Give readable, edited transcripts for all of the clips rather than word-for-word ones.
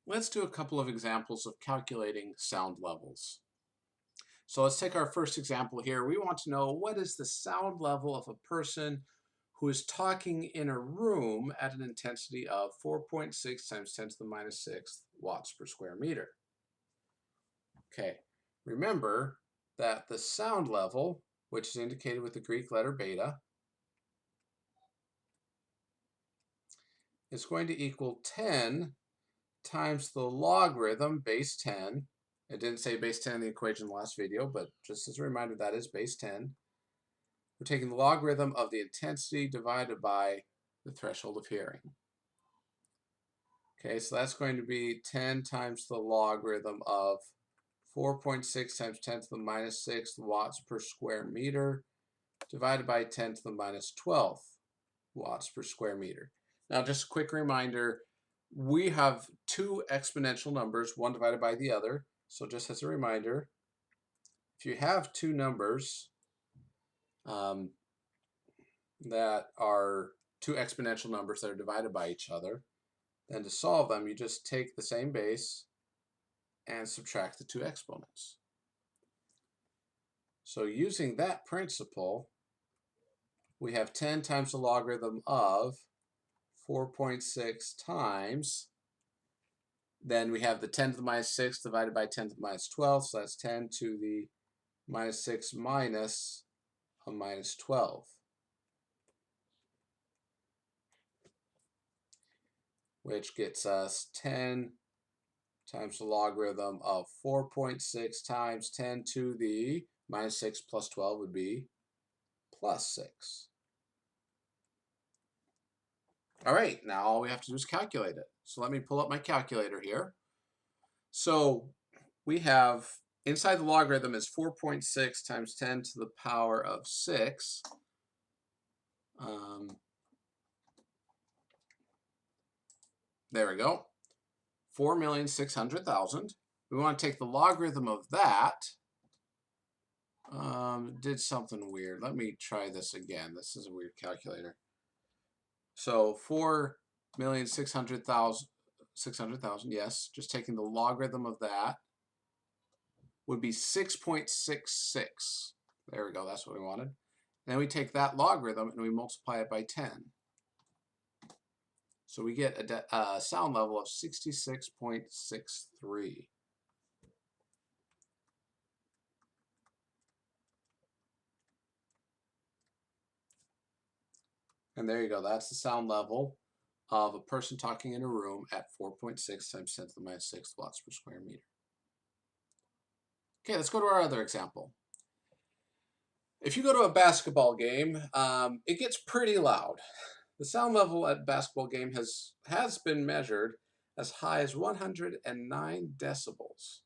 Let's do a couple of examples of calculating sound levels. So let's take our first example here. We want to know what is the sound level of a person who is talking in a room at an intensity of 4.6 times 10 to the minus 6 watts per square meter. Okay, remember that the sound level, which is indicated with the Greek letter beta, is going to equal 10 times the logarithm, base 10. It didn't say base 10 in the equation in the last video, but just as a reminder, that is base 10. We're taking the logarithm of the intensity divided by the threshold of hearing. Okay, so that's going to be 10 times the logarithm of 4.6 times 10 to the minus 6 watts per square meter divided by 10 to the minus 12 watts per square meter. Now, just a quick reminder, we have two exponential numbers, one divided by the other. So just as a reminder, if you have two numbers that are two exponential numbers that are divided by each other, then to solve them, you just take the same base and subtract the two exponents. So using that principle, we have 10 times the logarithm of 4.6 times, then we have the 10 to the minus 6 divided by 10 to the minus 12, so that's 10 to the minus 6 minus a minus 12. Which gets us 10 times the logarithm of 4.6 times 10 to the minus 6 plus 12 would be plus 6. All right, now all we have to do is calculate it. So let me pull up my calculator here. So we have, inside the logarithm is 4.6 times 10 to the power of 6. There we go. 4,600,000. We want to take the logarithm of that. Did something weird. Let me try this again. This is a weird calculator. So 4,600,000, yes, just taking the logarithm of that would be 6.66. There we go, that's what we wanted. Then we take that logarithm and we multiply it by 10. So we get a sound level of 66.63. And there you go, that's the sound level of a person talking in a room at 4.6 times 10 to the minus 6 watts per square meter. Okay, let's go to our other example. If you go to a basketball game, it gets pretty loud. The sound level at a basketball game has been measured as high as 109 decibels.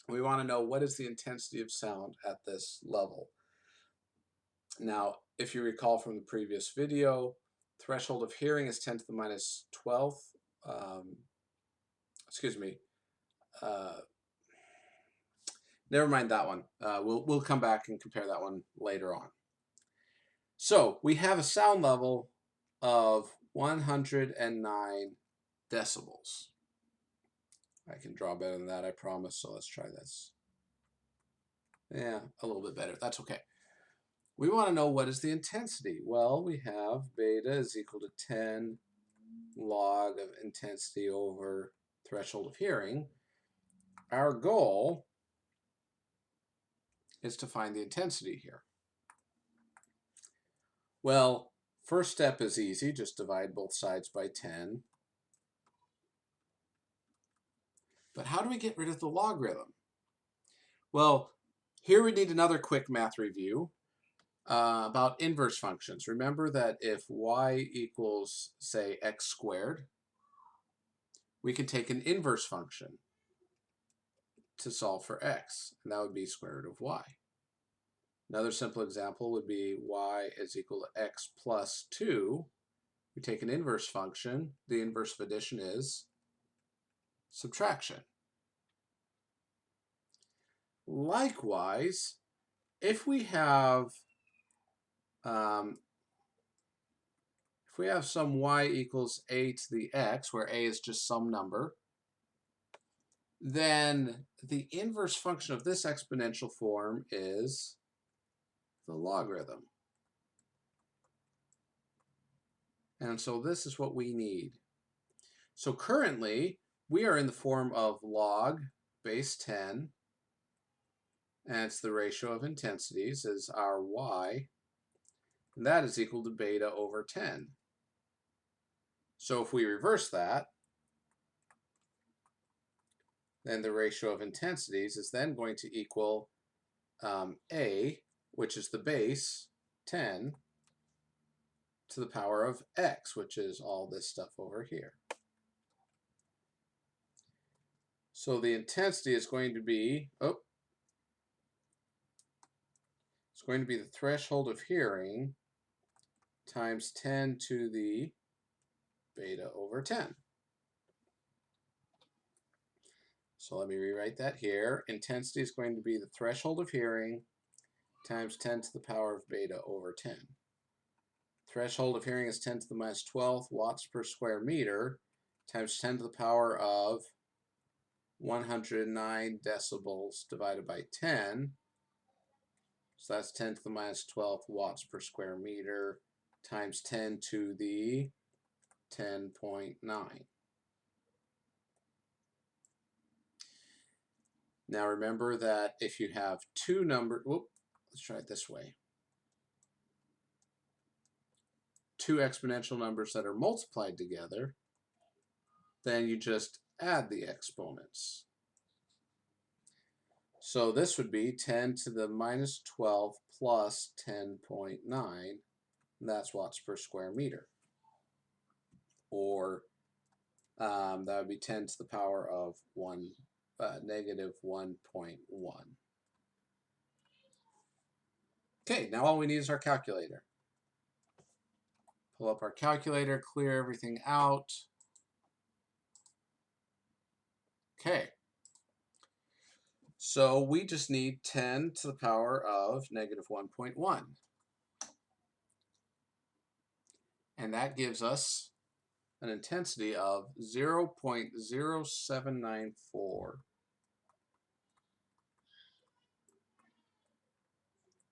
We want to know what is the intensity of sound at this level. Now, if you recall from the previous video, threshold of hearing is 10 to the minus 12th. Never mind that one. We'll come back and compare that one later on. So we have a sound level of 109 decibels. I can draw better than that, I promise. So let's try this. Yeah, a little bit better. That's okay. We want to know what is the intensity. Well, we have beta is equal to 10 log of intensity over threshold of hearing. Our goal is to find the intensity here. Well, first step is easy. Just divide both sides by 10. But how do we get rid of the logarithm? Well, here we need another quick math review about inverse functions. Remember that if y equals, say, x squared, we can take an inverse function to solve for x, and that would be square root of y. Another simple example would be y is equal to x plus 2. We take an inverse function. The inverse of addition is subtraction. Likewise, if we have if we have some y equals a to the x, where a is just some number, then the inverse function of this exponential form is the logarithm. And so this is what we need. So currently, we are in the form of log base 10, and it's the ratio of intensities is our y, and that is equal to beta over 10. So if we reverse that, then the ratio of intensities is then going to equal a, which is the base, 10, to the power of x, which is all this stuff over here. So the intensity is going to be, it's going to be the threshold of hearing times 10 to the beta over 10. So let me rewrite that here. Intensity is going to be the threshold of hearing times 10 to the power of beta over 10. Threshold of hearing is 10 to the minus 12th watts per square meter times 10 to the power of 109 decibels divided by 10. So that's 10 to the minus 12th watts per square meter times 10 to the 10.9. Now remember that if you have two numbers, let's try it this way. Two exponential numbers that are multiplied together, then you just add the exponents. So this would be 10 to the minus 12 plus 10.9, and that's watts per square meter. Or that would be 10 to the power of negative 1.1. Okay, now all we need is our calculator. Pull up our calculator, clear everything out. Okay. So we just need 10 to the power of negative 1.1. And that gives us an intensity of 0.0794.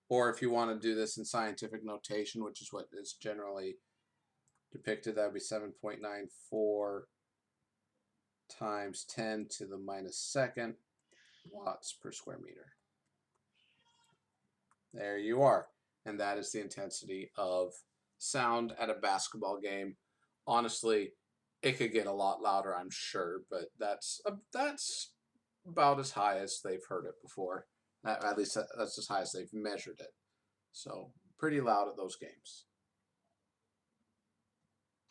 Or if you want to do this in scientific notation, which is what is generally depicted, that would be 7.94 times 10 to the minus second watts per square meter. There you are. And that is the intensity of sound at a basketball game. Honestly, it could get a lot louder, I'm sure, but that's about as high as they've heard it before. At least that's as high as they've measured it. So pretty loud at those games.